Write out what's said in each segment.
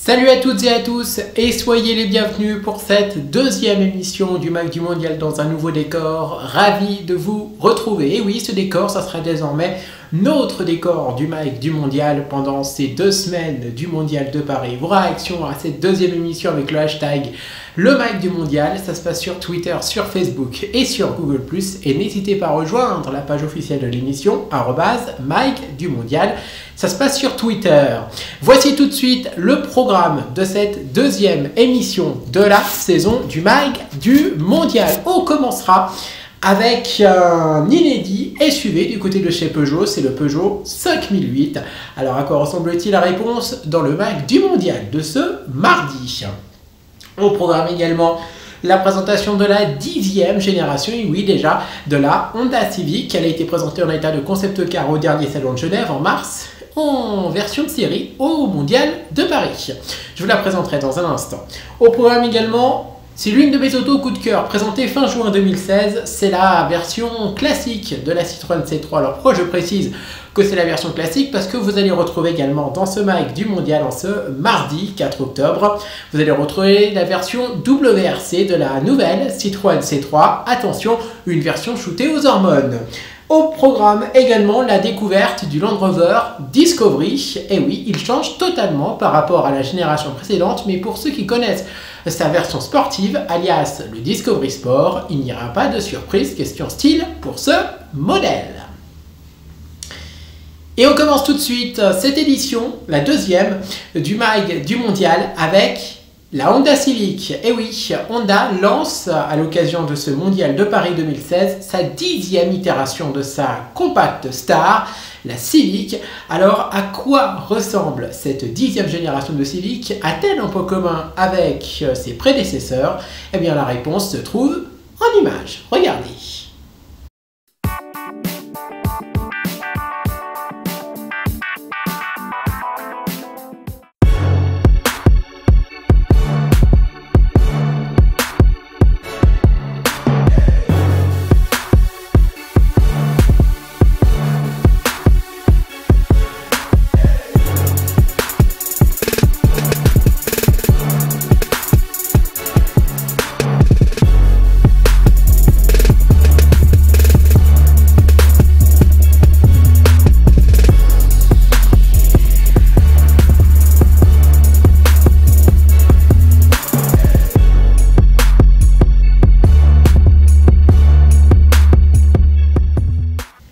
Salut à toutes et à tous et soyez les bienvenus pour cette deuxième émission du Mag du Mondial dans un nouveau décor. Ravi de vous retrouver. Et oui, ce décor, ça sera désormais notre décor du Mag du Mondial pendant ces 2 semaines du Mondial de Paris. Vos réactions à cette deuxième émission avec le hashtag le Mag du Mondial, ça se passe sur Twitter, sur Facebook et sur Google+. Et n'hésitez pas à rejoindre la page officielle de l'émission, @Mag du Mondial. Ça se passe sur Twitter. Voici tout de suite le programme de cette deuxième émission de la saison du Mag du Mondial. On commencera avec un inédit SUV du côté de chez Peugeot, c'est le Peugeot 5008. Alors à quoi ressemble-t-il? La réponse dans le Mag du Mondial de ce mardi. Au programme également la présentation de la 10e génération, et oui déjà, de la Honda Civic. Elle a été présentée en état de concept car au dernier salon de Genève en mars, en version de série au Mondial de Paris. Je vous la présenterai dans un instant. Au programme également, c'est l'une de mes autos coup de cœur, présentée fin juin 2016. C'est la version classique de la Citroën C3. Alors pourquoi je précise que c'est la version classique? Parce que vous allez retrouver également dans ce Mag du Mondial, en ce mardi 4 octobre, vous allez retrouver la version WRC de la nouvelle Citroën C3. Attention, une version shootée aux hormones. Au programme également la découverte du Land Rover Discovery. Et oui, il change totalement par rapport à la génération précédente, mais pour ceux qui connaissent sa version sportive, alias le Discovery Sport, il n'y aura pas de surprise question style pour ce modèle. Et on commence tout de suite cette édition, la deuxième du Mag du Mondial, avec la Honda Civic. Et oui, Honda lance à l'occasion de ce Mondial de Paris 2016 sa 10e itération de sa compact star, la Civic. Alors à quoi ressemble cette 10e génération de Civic? A-t-elle un point commun avec ses prédécesseurs? Eh bien la réponse se trouve en images. Regardez.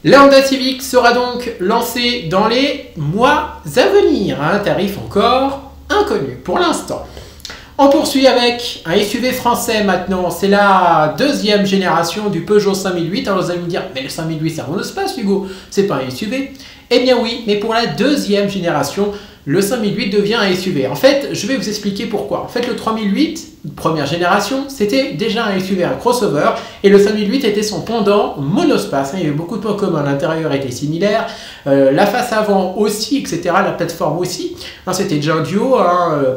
La Honda Civic sera donc lancée dans les mois à venir à un tarif encore inconnu pour l'instant. On poursuit avec un SUV français maintenant, c'est la deuxième génération du Peugeot 5008. Alors vous allez me dire, mais le 5008 c'est un monospace Hugo, c'est pas un SUV. Eh bien oui, mais pour la deuxième génération, le 5008 devient un SUV. En fait, je vais vous expliquer pourquoi. En fait, le 3008, première génération, c'était déjà un SUV, un crossover, et le 5008 était son pendant monospace. Il y avait beaucoup de points communs, l'intérieur était similaire, la face avant aussi, etc., la plateforme aussi. C'était déjà un duo,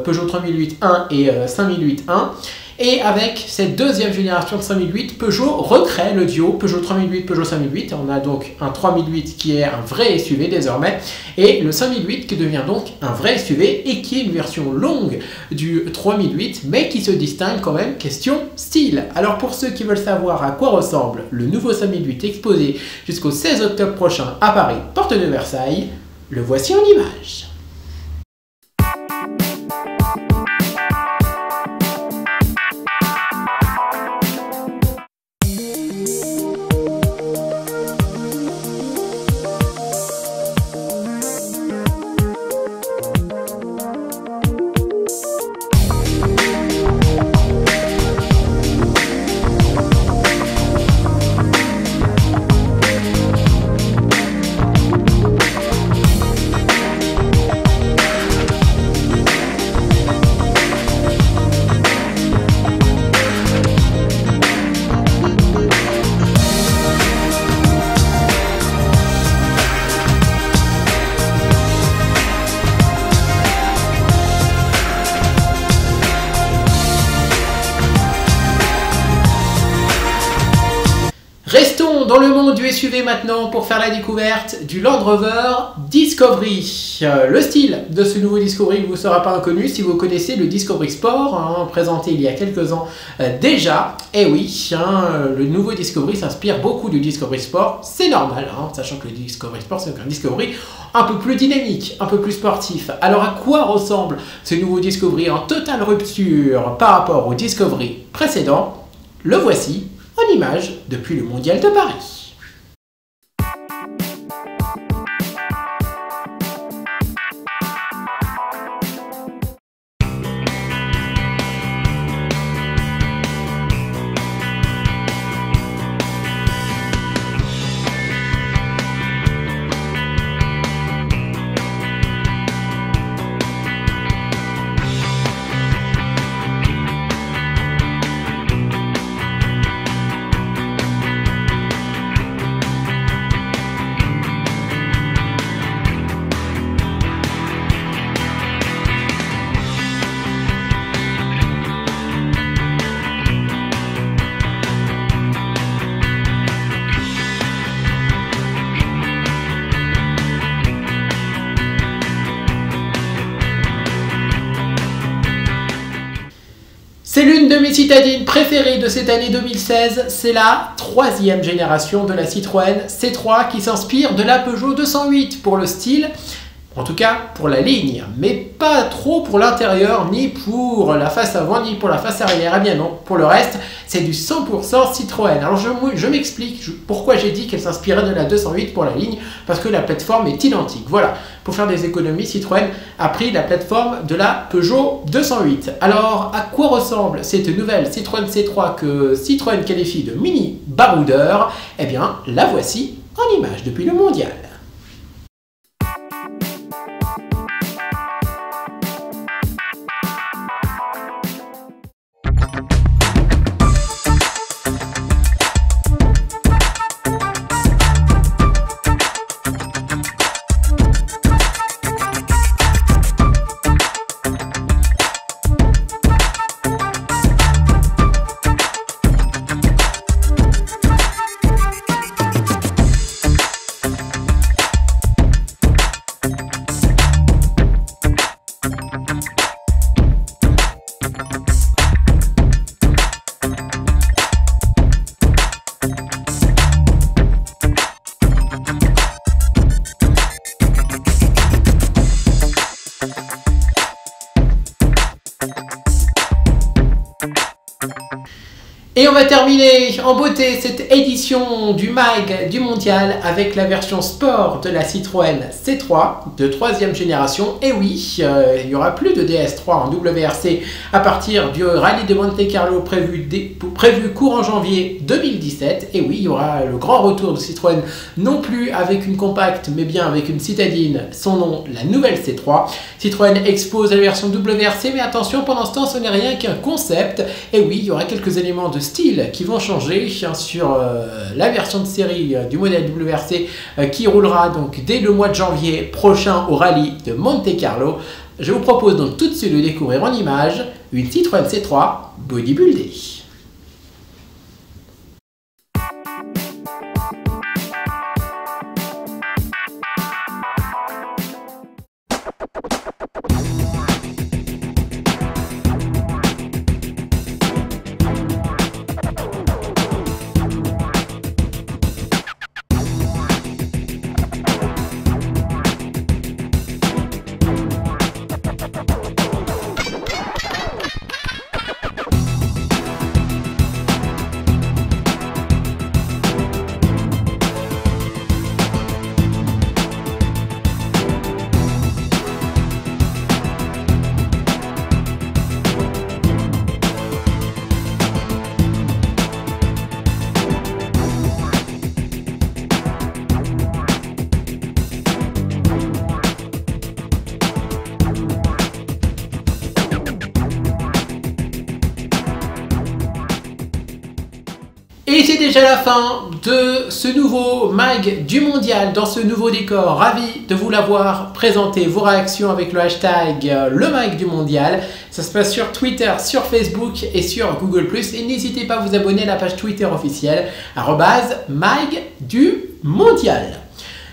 Peugeot 3008 1 et 5008 1. Et avec cette deuxième génération de 5008, Peugeot recrée le duo Peugeot 3008, Peugeot 5008. On a donc un 3008 qui est un vrai SUV désormais, et le 5008 qui devient donc un vrai SUV et qui est une version longue du 3008, mais qui se distingue quand même question style. Alors pour ceux qui veulent savoir à quoi ressemble le nouveau 5008 exposé jusqu'au 16 octobre prochain à Paris, porte de Versailles, le voici en images. Dans le monde du SUV maintenant, pour faire la découverte du Land Rover Discovery. Le style de ce nouveau Discovery ne vous sera pas inconnu si vous connaissez le Discovery Sport, présenté il y a quelques ans déjà. Et oui, le nouveau Discovery s'inspire beaucoup du Discovery Sport, c'est normal, sachant que le Discovery Sport c'est un Discovery un peu plus dynamique, un peu plus sportif. Alors à quoi ressemble ce nouveau Discovery en totale rupture par rapport au Discovery précédent? Le voici en image depuis le Mondial de Paris. C'est l'une de mes citadines préférées de cette année 2016, c'est la troisième génération de la Citroën C3 qui s'inspire de la Peugeot 208 pour le style, en tout cas pour la ligne, mais pas trop pour l'intérieur, ni pour la face avant, ni pour la face arrière. Eh bien non, pour le reste, c'est du 100% Citroën. Alors je m'explique pourquoi j'ai dit qu'elle s'inspirait de la 208 pour la ligne, parce que la plateforme est identique. Voilà, pour faire des économies, Citroën a pris la plateforme de la Peugeot 208. Alors, à quoi ressemble cette nouvelle Citroën C3 que Citroën qualifie de mini baroudeur? Eh bien, la voici en image depuis le Mondial. Et on va terminer en beauté cette édition du MAG du Mondial avec la version sport de la Citroën C3 de troisième génération. Et oui, il n'y aura plus de DS3 en WRC à partir du rallye de Monte Carlo prévu courant janvier 2017. Et oui, il y aura le grand retour de Citroën, non plus avec une compacte, mais bien avec une citadine, son nom, la nouvelle C3. Citroën expose la version WRC, mais attention, pendant ce temps, ce n'est rien qu'un concept. Et oui, il y aura quelques éléments de style qui vont changer sur la version de série du modèle WRC qui roulera donc dès le mois de janvier prochain au rallye de Monte Carlo. Je vous propose donc tout de suite de découvrir en image une Citroën C3 bodybuildée. Et c'est déjà la fin de ce nouveau mag du mondial dans ce nouveau décor. Ravi de vous l'avoir présenté. Vos réactions avec le hashtag le mag du mondial. Ça se passe sur Twitter, sur Facebook et sur Google+. Et n'hésitez pas à vous abonner à la page Twitter officielle @mag du mondial.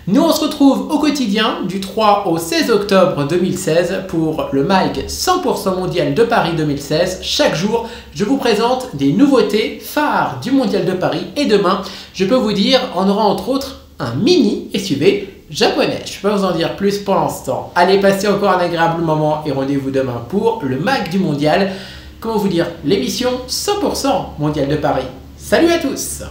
Nous, on se retrouve au quotidien du 3 au 16 octobre 2016 pour le MAG 100% mondial de Paris 2016. Chaque jour, je vous présente des nouveautés phares du mondial de Paris. Et demain, je peux vous dire, on aura entre autres un mini SUV japonais. Je peux vous en dire plus pour l'instant. Allez, passez encore un agréable moment et rendez-vous demain pour le MAG du mondial. Comment vous dire, l'émission 100% mondial de Paris. Salut à tous!